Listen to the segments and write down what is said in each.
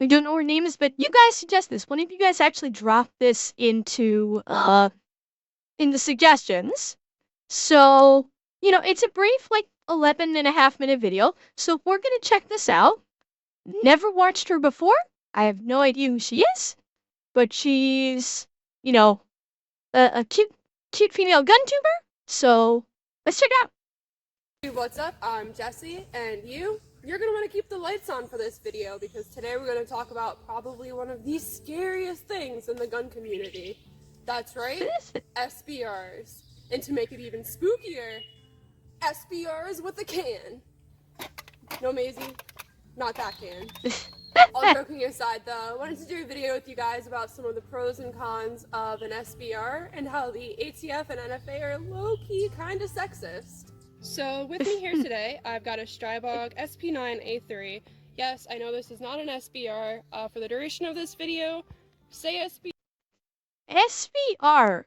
I don't know what her name is, but you guys suggest this. One of you guys actually drop this into in the suggestions. So, it's a brief, like, 11.5-minute video. So we're gonna check this out. Never watched her before. I have no idea who she is, but she's, a cute female gun tuber. So let's check it out. Hey, what's up? I'm Jesse, and you're gonna want to keep the lights on for this video because today we're gonna talk about probably one of the scariest things in the gun community. That's right, SBRs. And to make it even spookier, SBRs with a can. No, Maisie, not that can. All joking aside though, I wanted to do a video with you guys about some of the pros and cons of an SBR and how the ATF and NFA are low-key kind of sexist. So with me here today, I've got a Strybog SP9A3. Yes, I know this is not an SBR. For the duration of this video, say SBR. SBR.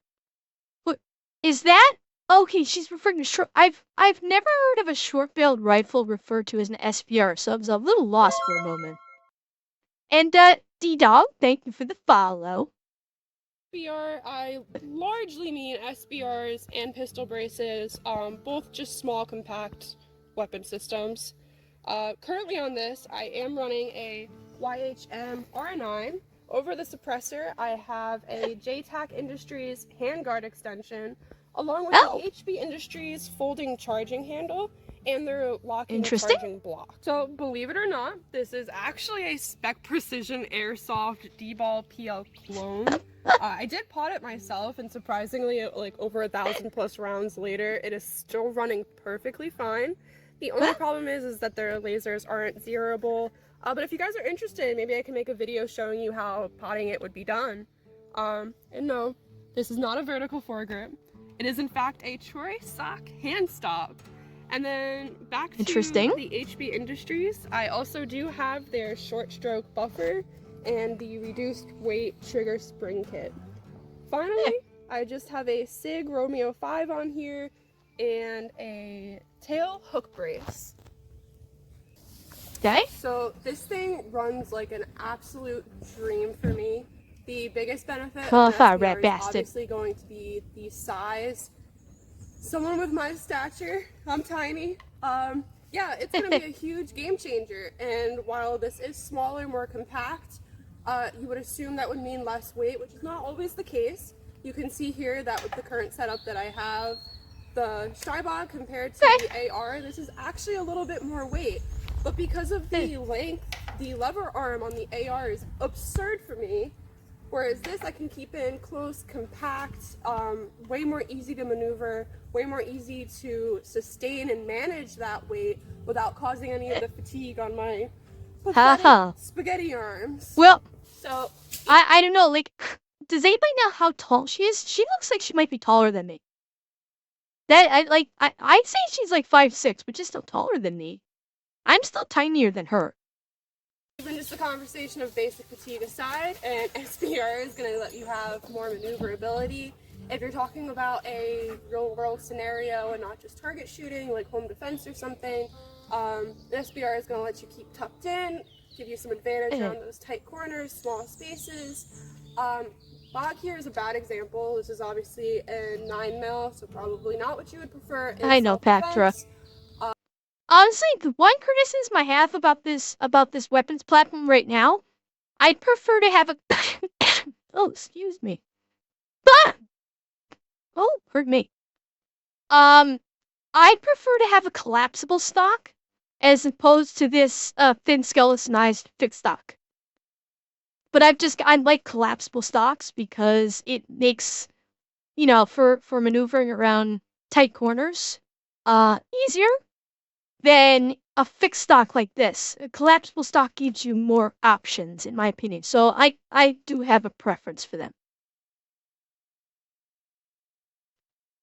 What is that? Okay, she's referring to short. I've never heard of a short-barreled rifle referred to as an SBR, so I was a little lost for a moment. And D-Dog, thank you for the follow. SBR, I largely mean SBRs and pistol braces, both just small, compact weapon systems. Currently on this, I am running a YHM R9. Over the suppressor, I have a JTAC Industries handguard extension, along with the HB Industries folding charging handle and their locking charging block. So, believe it or not, this is actually a Spec Precision Airsoft D-Ball PL clone. I did pot it myself, and surprisingly, like over 1,000+ rounds later, it is still running perfectly fine. The only problem is that their lasers aren't zeroable. But if you guys are interested, maybe I can make a video showing you how potting it would be done. And no, this is not a vertical foregrip. It is in fact a Troy sock hand stop. And then back to the HB Industries, I also do have their short stroke buffer and the reduced weight trigger spring kit. Finally, I just have a SIG Romeo 5 on here and a tail hook brace. Okay. So this thing runs like an absolute dream for me. The biggest benefit of an SBR is obviously going to be the size. Someone with my stature, I'm tiny, yeah, it's going to be a huge game changer. And while this is smaller, more compact, you would assume that would mean less weight, which is not always the case. You can see here that with the current setup that I have, the Strybog compared to the AR, this is actually a little bit more weight. But because of the length, the lever arm on the AR is absurd for me. Whereas this I can keep in close, compact, way more easy to maneuver, way more easy to sustain and manage that weight without causing any of the fatigue on my pathetic spaghetti arms. Well, so I don't know, like, does anybody know how tall she is? She looks like she might be taller than me. I'd say she's like 5'6", but she's still taller than me. I'm still tinier than her. Even just the conversation of basic fatigue aside, and SBR is going to let you have more maneuverability. If you're talking about a real-world scenario and not just target shooting, like home defense or something, an SBR is going to let you keep tucked in, give you some advantage around those tight corners, small spaces. Bog here is a bad example. This is obviously a 9mm, so probably not what you would prefer in I know, Pactra. Honestly, the one criticism I have about this weapons platform right now, I'd prefer to have a oh, excuse me. Oh, hurt me. I'd prefer to have a collapsible stock as opposed to this thin skeletonized fixed stock. But I like collapsible stocks because it makes, for maneuvering around tight corners, easier than a fixed stock like this. A collapsible stock gives you more options, in my opinion. So I do have a preference for them.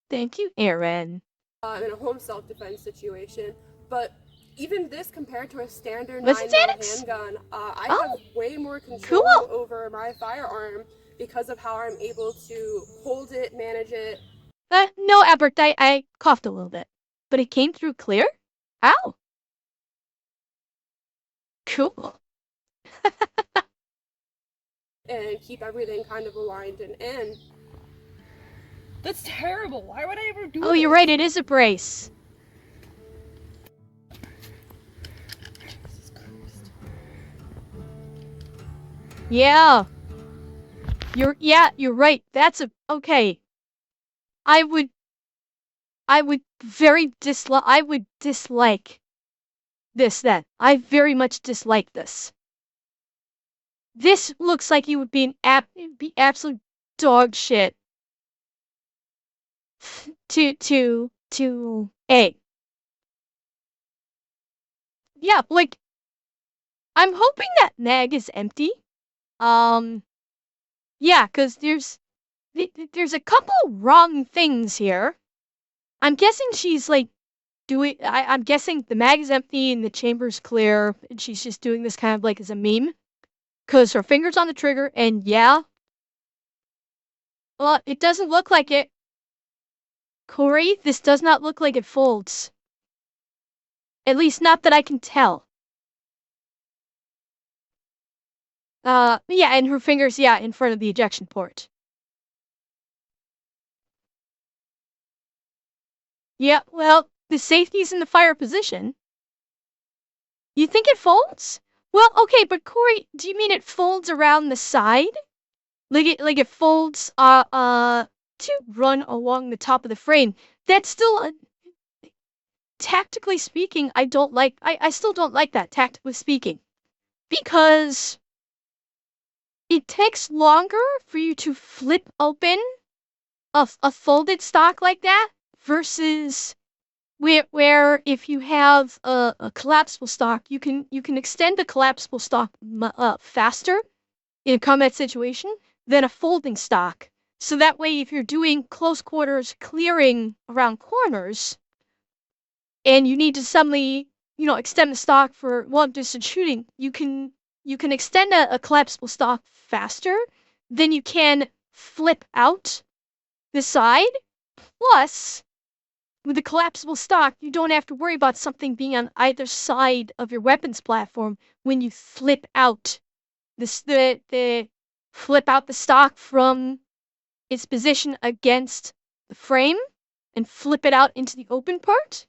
Thank you, Aaron. In a home self-defense situation, but even this compared to a standard 9mm handgun, I have way more control over my firearm because of how I'm able to hold it, manage it. No, Albert, I coughed a little bit, but it came through clear? Ow. Cool. and keep everything kind of aligned and in. That's terrible. Why would I ever do Oh, this? you're right, it is a brace. Jesus Christ. Yeah. You're right. That's okay. I would I would dislike this then. I very much dislike this. This looks like you would be be absolute dog shit to A. Yeah, like I'm hoping that mag is empty. Um yeah, 'cause there's a couple wrong things here. I'm guessing she's like I'm guessing the mag is empty and the chamber's clear and she's just doing this kind of like as a meme. 'Cause her finger's on the trigger and yeah. Well, it doesn't look like it. Corey, this does not look like it folds. At least not that I can tell. Yeah, and her fingers, yeah, in front of the ejection port. Yeah, well, the safety's in the fire position. You think it folds? Well, okay, but Corey, do you mean it folds around the side? Like it folds, to run along the top of the frame. That's still, tactically speaking, I still don't like that, tactically speaking. Because it takes longer for you to flip open a folded stock like that versus where if you have a collapsible stock, you can extend the collapsible stock faster in a combat situation than a folding stock. So that way, if you're doing close quarters clearing around corners, and you need to suddenly, extend the stock for long distance shooting, you can extend a collapsible stock faster than you can flip out the side. Plus, with a collapsible stock, you don't have to worry about something being on either side of your weapons platform when you flip out the flip out the stock from its position against the frame and flip it out into the open part.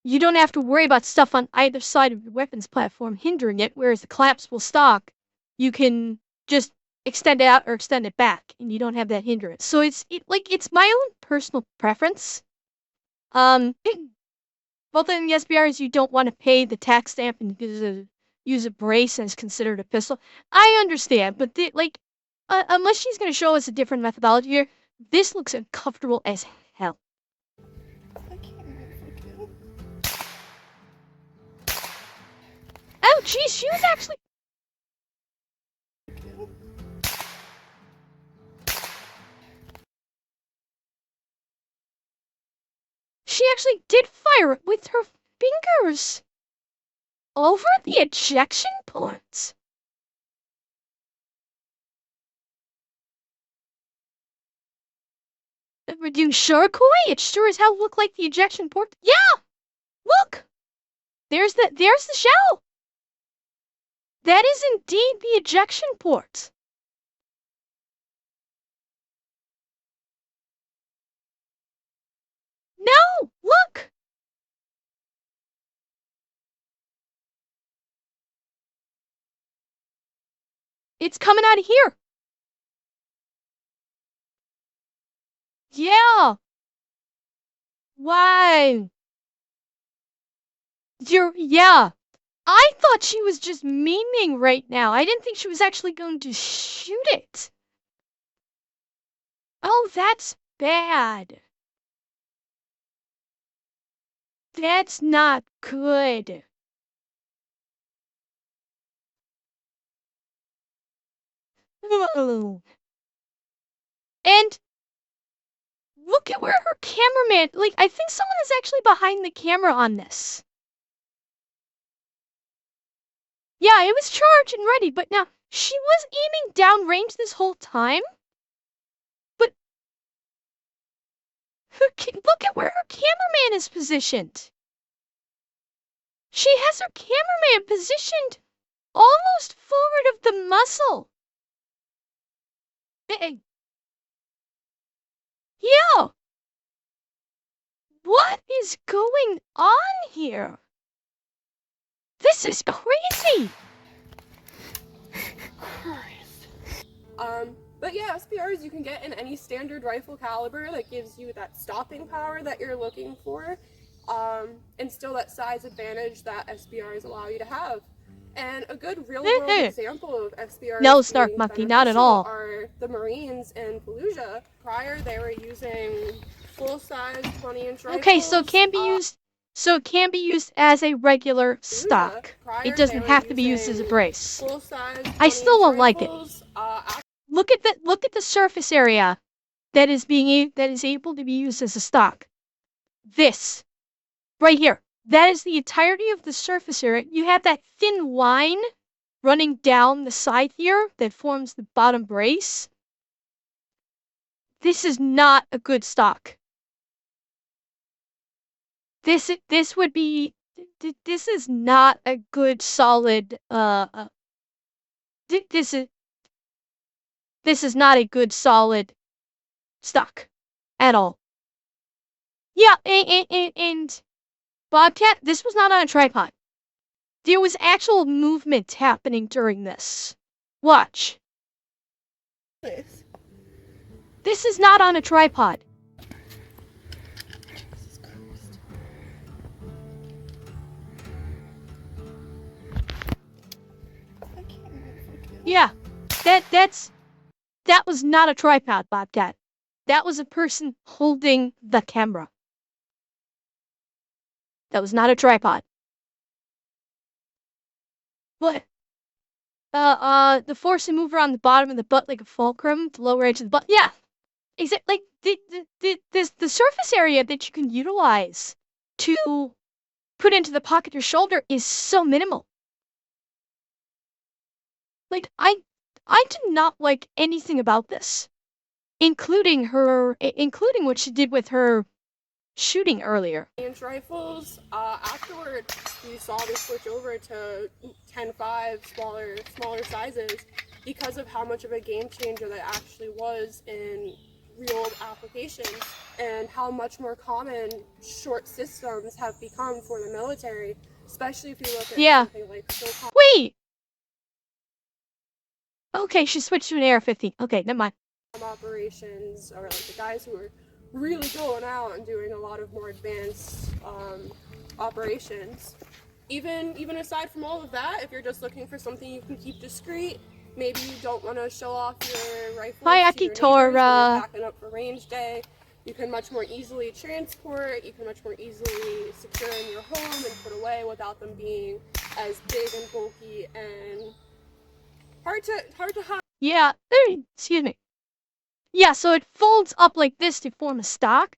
You don't have to worry about stuff on either side of your weapons platform hindering it, whereas the collapsible stock, you can just extend it out or extend it back, and you don't have that hindrance. So it's my own personal preference. Um, both in the SBRs, you don't want to pay the tax stamp and use a brace as considered a pistol. I understand, but unless she's gonna show us a different methodology here, this looks uncomfortable as hell. I can't fucking. Oh, geez, she was actually. She actually did fire it with her fingers over the ejection ports. Are you sure, Koi? It sure as hell looked like the ejection port. Yeah, look. There's the shell. That is indeed the ejection port. No, look. It's coming out of here. Yeah. Why? Yeah. I thought she was just memeing right now. I didn't think she was actually going to shoot it. Oh, that's bad. That's not good. And look at where her cameraman, like, I think someone is actually behind the camera on this. Yeah, it was charged and ready, but now she was aiming downrange this whole time. But look at where her cameraman is positioned. She has her cameraman positioned almost forward of the muzzle. Hey, yo, what is going on here? This is crazy. But yeah, SBRs you can get in any standard rifle caliber that gives you that stopping power that you're looking for, and still that size advantage that SBRs allow you to have. And a good real-world example of No, SBRs Snark being Monkey, not at beneficial all. are the Marines in Fallujah. Prior, they were using full-size 20-inch Okay, so rifles. it can be used. So it can be used as a regular Fallujah. stock. It Prior, they doesn't were have to be used as a using brace. full-size I still 20-inch won't like it. rifles. Look at the surface area that is able to be used as a stock. This right here. That is the entirety of the surface area. You have that thin line running down the side here that forms the bottom brace. This is not a good stock. This would be this is not a good solid this is not a good solid stock at all. Yeah, and Bobcat, this was not on a tripod. There was actual movement happening during this. Watch. This is not on a tripod. Yeah, that was not a tripod, Bobcat. That was a person holding the camera. That was not a tripod. What? The force and mover on the bottom of the butt like a fulcrum, the lower edge of the butt. Yeah, exactly. Like the surface area that you can utilize to put into the pocket of your shoulder is so minimal. Like I did not like anything about this, including what she did with her shooting earlier. Inch rifles. Afterward, we saw this switch over to 10.5 smaller sizes because of how much of a game changer that actually was in real applications and how much more common short systems have become for the military, especially if you look at something like Wait. Okay, she switched to an AR-15. Okay, never mind. Operations, or like the guys who are really going out and doing a lot of more advanced operations. Even aside from all of that, if you're just looking for something you can keep discreet, maybe you don't want to show off your rifles to your neighbors when you're packing up for range day. You can much more easily transport. You can much more easily secure in your home and put away without them being as big and bulky and hard to hide. Yeah, excuse me. Yeah, so it folds up like this to form a stock.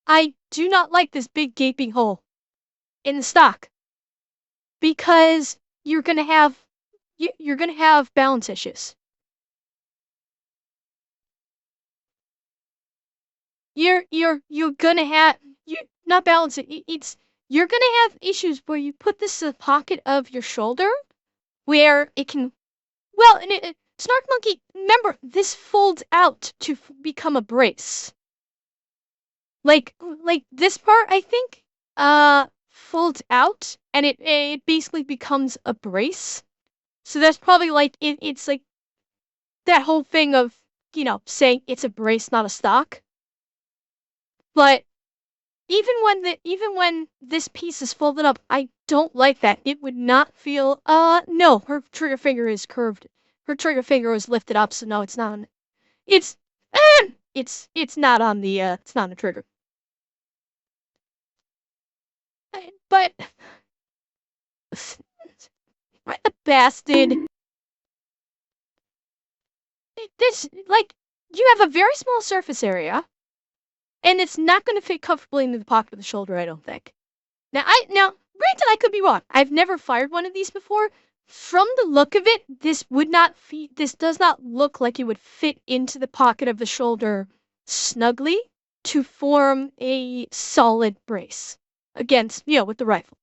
I do not like this big gaping hole in the stock because you're gonna have balance issues. You're gonna have you not balance it. It's you're gonna have issues where you put this in the pocket of your shoulder where it can well and Snark Monkey, remember this folds out to become a brace. Like this part I think folds out and it basically becomes a brace. So that's probably like it's like that whole thing of, saying it's a brace, not a stock. But even when this piece is folded up, I don't like that. It would not feel no, her trigger finger is curved. Her trigger finger was lifted up, so no, it's not on it's it's not on the it's not on the trigger. But what the bastard. This like you have a very small surface area. And it's not going to fit comfortably into the pocket of the shoulder, I don't think. Granted, I could be wrong. I've never fired one of these before. From the look of it, this does not look like it would fit into the pocket of the shoulder snugly to form a solid brace against, with the rifle.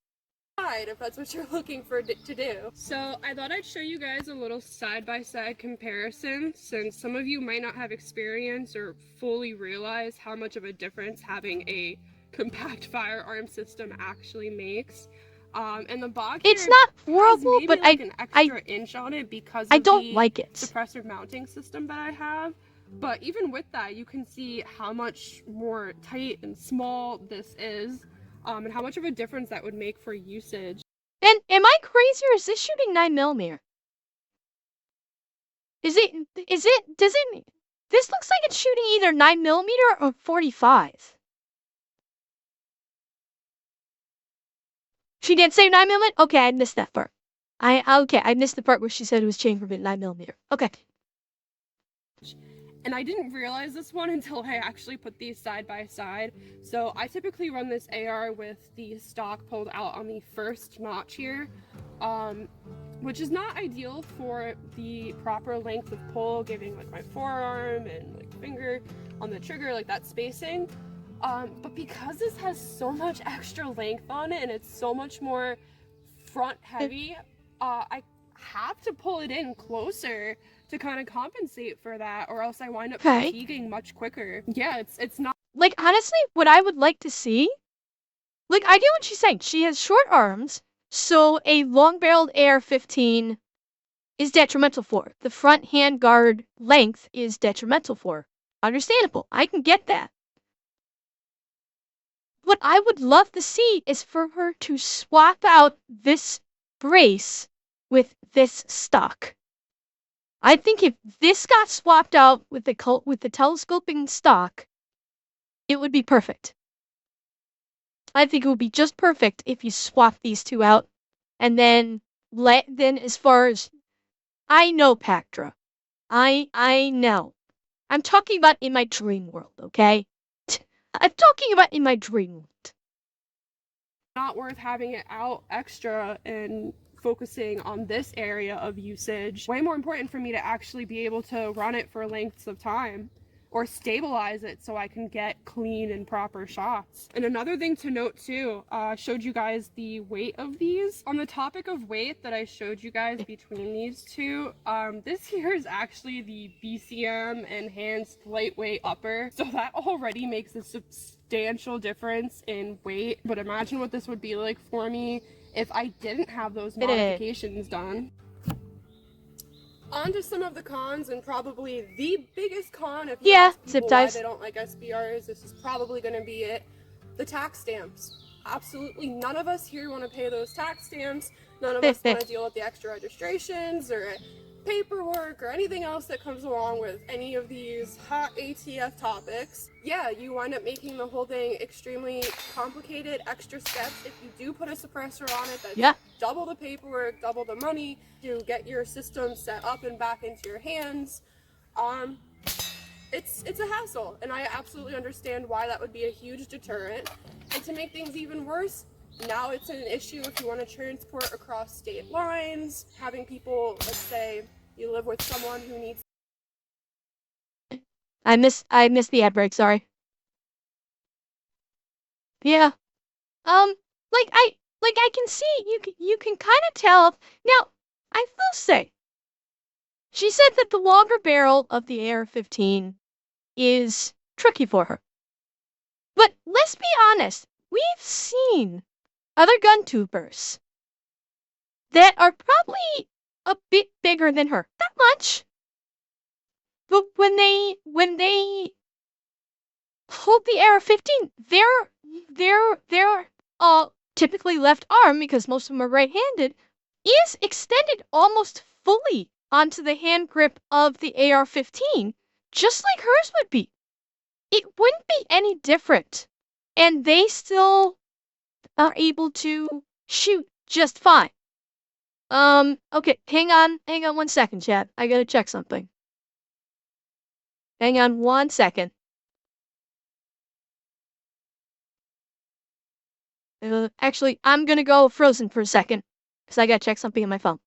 side if that's what you're looking for to do. So I thought I'd show you guys a little side-by-side comparison, since some of you might not have experience or fully realize how much of a difference having a compact firearm system actually makes. And the bog It's here not has horrible, maybe but like an extra inch on it because I of don't the like it. suppressor mounting system that I have. But even with that, you can see how much more tight and small this is, and how much of a difference that would make for usage. And am I crazy or is this shooting 9mm? Does it, this looks like it's shooting either 9mm or 45. She didn't say 9mm? Okay, I missed that part. I missed the part where she said it was chambered at 9mm. Okay. And I didn't realize this one until I actually put these side by side. So I typically run this AR with the stock pulled out on the first notch here, which is not ideal for the proper length of pull, giving like my forearm and like finger on the trigger, like that spacing. But because this has so much extra length on it and it's so much more front heavy, I have to pull it in closer to kind of compensate for that, or else I wind up fatiguing much quicker. Yeah, it's not like, honestly, what I would like to see, like, I get what she's saying. She has short arms, so a long-barreled AR-15 is detrimental for her. The front handguard length is detrimental for her. Understandable. I can get that. What I would love to see is for her to swap out this brace with this stock. I think if this got swapped out with the telescoping stock, it would be perfect. I think it would be just perfect if you swap these two out, and then as far as I know, Pactra, I know. I'm talking about in my dream world, okay? I'm talking about in my dream world. Not worth having it out extra and focusing on this area of usage. Way more important for me to actually be able to run it for lengths of time or stabilize it so I can get clean and proper shots. And another thing to note too, I showed you guys the weight of these. On the topic of weight that I showed you guys between these two, this here is actually the BCM enhanced lightweight upper. So that already makes a substantial difference in weight. But imagine what this would be like for me if I didn't have those modifications done. On to some of the cons, and probably the biggest con, if you ask people why they don't like SBRs, this is probably going to be it. The tax stamps. Absolutely none of us here want to pay those tax stamps. None of us want to deal with the extra registrations or paperwork or anything else that comes along with any of these hot ATF topics. Yeah, you wind up making the whole thing extremely complicated, extra steps. If you do put a suppressor on it, that's double the paperwork, double the money to get your system set up and back into your hands. It's a hassle, and I absolutely understand why that would be a huge deterrent. And to make things even worse, now it's an issue if you want to transport across state lines, having people, let's say you live with someone who needs. I missed the ad break, sorry. Yeah. I can see, you can kind of tell. Now, I will say, she said that the longer barrel of the AR-15 is tricky for her. But let's be honest, we've seen other gun tubers that are probably a bit bigger than her. Not much. But when they hold the AR-15, their typically left arm, because most of them are right-handed, is extended almost fully onto the hand grip of the AR-15, just like hers would be. It wouldn't be any different. And they still are able to shoot just fine. Okay, hang on 1 second, chat. I gotta check something. Hang on 1 second. Actually, I'm gonna go frozen for a second, because I gotta check something on my phone.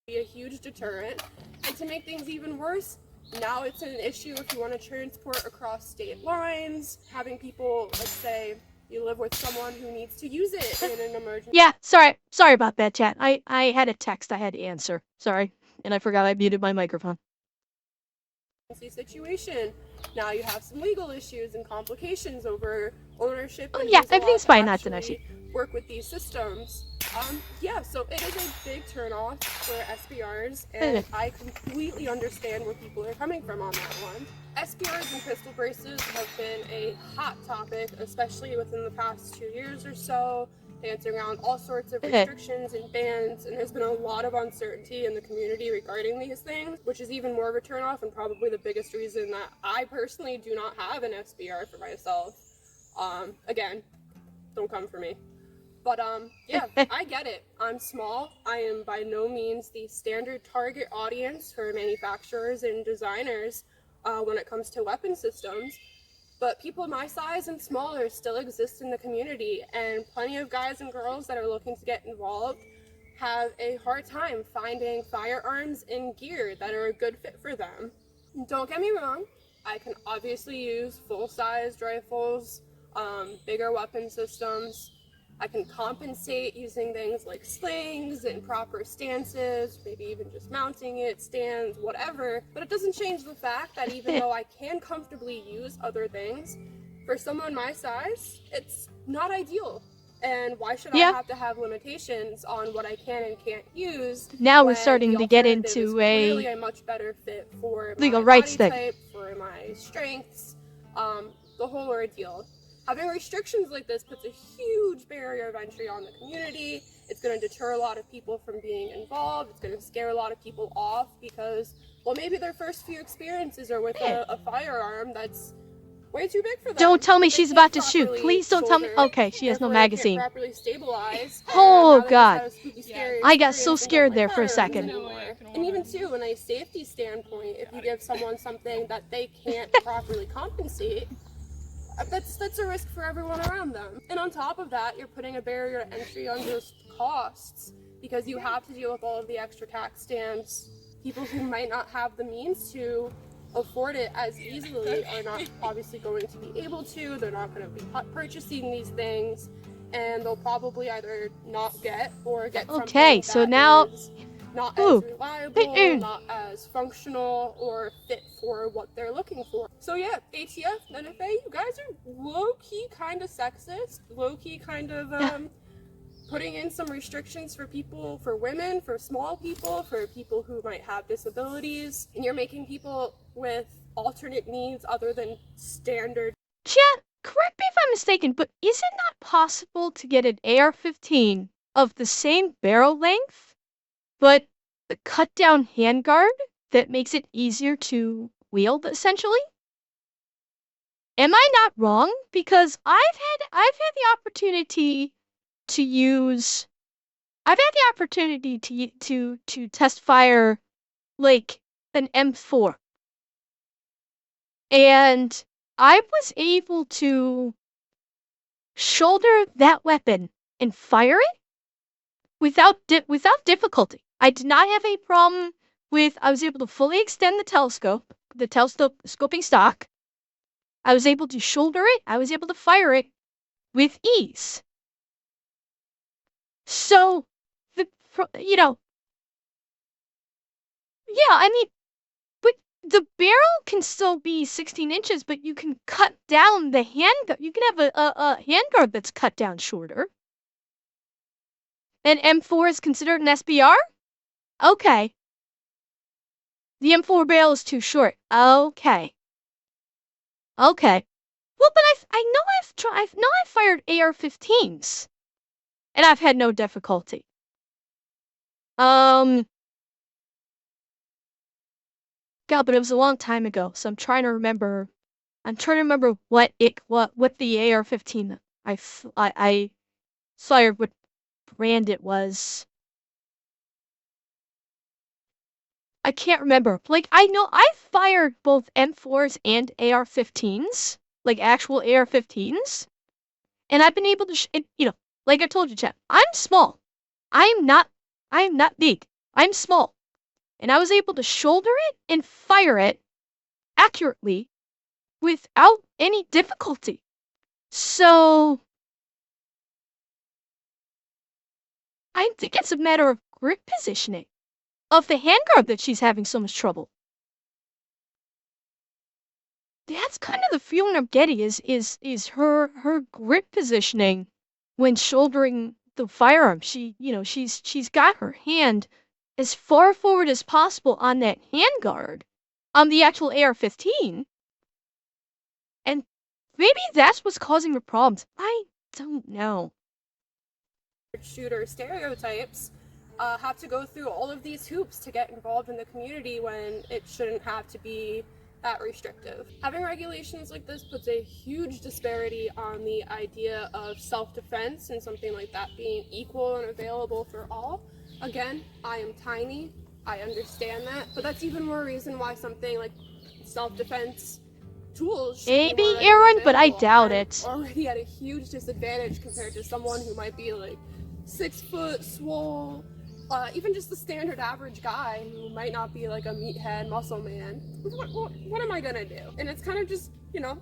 be a huge deterrent. And to make things even worse, now it's an issue if you want to transport across state lines, having people, let's say, you live with someone who needs to use it in an emergency. Yeah, sorry about that, chat. I had a text I had to answer. Sorry, and I forgot I muted my microphone. Situation. Now you have some legal issues and complications over ownership. Oh and yeah, who's everything's allowed fine. to Not to actually work with these systems. Yeah, so it is a big turnoff for SBRs, and I completely understand where people are coming from on that one. SBRs and pistol braces have been a hot topic, especially within the past 2 years or so, dancing around all sorts of restrictions and bans, and there's been a lot of uncertainty in the community regarding these things, which is even more of a turnoff and probably the biggest reason that I personally do not have an SBR for myself. Again, don't come for me. But yeah, I get it. I'm small. I am by no means the standard target audience for manufacturers and designers when it comes to weapon systems. But people my size and smaller still exist in the community, and plenty of guys and girls that are looking to get involved have a hard time finding firearms and gear that are a good fit for them. Don't get me wrong, I can obviously use full-sized rifles, bigger weapon systems. I can compensate using things like slings and proper stances, maybe even just mounting it, stands, whatever. But it doesn't change the fact that even though I can comfortably use other things, for someone my size, it's not ideal. And why should I have to have limitations on what I can and can't use? Now we're starting to get into clearly a much better fit for legal my rights body thing. type, for my strengths, the whole ordeal. Having restrictions like this puts a huge barrier of entry on the community. It's going to deter a lot of people from being involved. It's going to scare a lot of people off because, well, maybe their first few experiences are with a firearm that's way too big for them. Don't tell me she's about to shoot. Please don't tell me. Okay, she has no magazine. Properly stabilize. Oh god. I got so scared there for a second. And even too, in a safety standpoint, if you give someone something that they can't properly compensate, that's a risk for everyone around them. And on top of that, you're putting a barrier to entry on just costs because you have to deal with all of the extra tax stamps. People who might not have the means to afford it as easily are not obviously going to be able to. They're not going to be purchasing these things, and they'll probably either not get or get something so now not as reliable, not as functional, or fit for what they're looking for. So yeah, ATF, NFA, you guys are low-key kind of sexist, low-key kind of putting in some restrictions for people, for women, for small people, for people who might have disabilities, and you're making people with alternate needs other than standard. Chat, correct me if I'm mistaken, but is it not possible to get an AR-15 of the same barrel length, but the cut-down handguard that makes it easier to wield, essentially? Am I not wrong? Because I've had the opportunity to use. I've had the opportunity to test fire like an M4, and I was able to shoulder that weapon and fire it without difficulty. I did not have a problem with. I was able to fully extend the telescoping stock. I was able to shoulder it. I was able to fire it with ease. So, yeah, I mean, but the barrel can still be 16 inches, but you can cut down the handguard. You can have a handguard that's cut down shorter. And M4 is considered an SBR? Okay. The M4 barrel is too short. Okay. Okay. Well, but I know I've fired AR-15s, and I've had no difficulty. God, but it was a long time ago, so I'm trying to remember. What the AR-15 I fired, what brand it was. I can't remember. Like, I know I've fired both M4s and AR-15s, like actual AR-15s, and I've been able to, like I told you, chat, I'm small. I'm not big. I'm small. and I was able to shoulder it and fire it accurately without any difficulty. So I think it's a matter of grip positioning of the handguard that she's having so much trouble. That's kind of the feeling I'm getting is her grip positioning when shouldering the firearm. She's got her hand as far forward as possible on that handguard on the actual AR-15, and maybe that's what's causing her problems. I don't know. Shooter stereotypes have to go through all of these hoops to get involved in the community when it shouldn't have to be that restrictive. Having regulations like this puts a huge disparity on the idea of self-defense and something like that being equal and available for all. Again, I am tiny, I understand that, but that's even more reason why something like self-defense tools should Maybe, be more Aaron, but I available. doubt I'm it. already at a huge disadvantage compared to someone who might be like 6 foot, swole, even just the standard average guy who might not be like a meathead muscle man. What am I gonna do? And it's kind of just,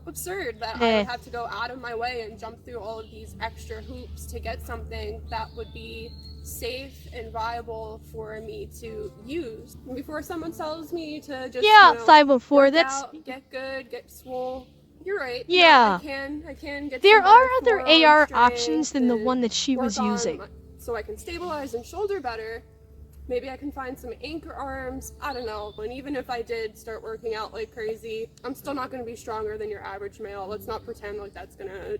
absurd that I would have to go out of my way and jump through all of these extra hoops to get something that would be safe and viable for me to use. Before someone tells me to just, 504, work that's... out, get good, get swole, you're right. Yeah. I can get There some are better other forearm AR strength options than the and one that she was work on using. so I can stabilize and shoulder better. Maybe I can find some anchor arms. I don't know. And even if I did start working out like crazy, I'm still not going to be stronger than your average male. Let's not pretend like that's going to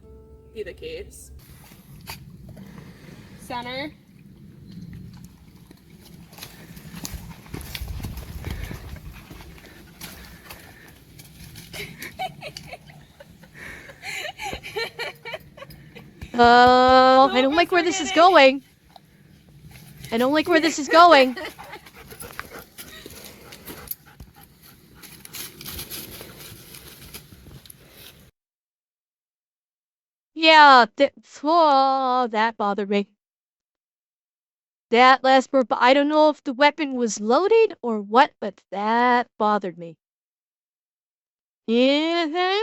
be the case. Center. I don't like where this is going. I don't like where this is going. Yeah, that bothered me. That last part, but I don't know if the weapon was loaded or what, but that bothered me. Yeah.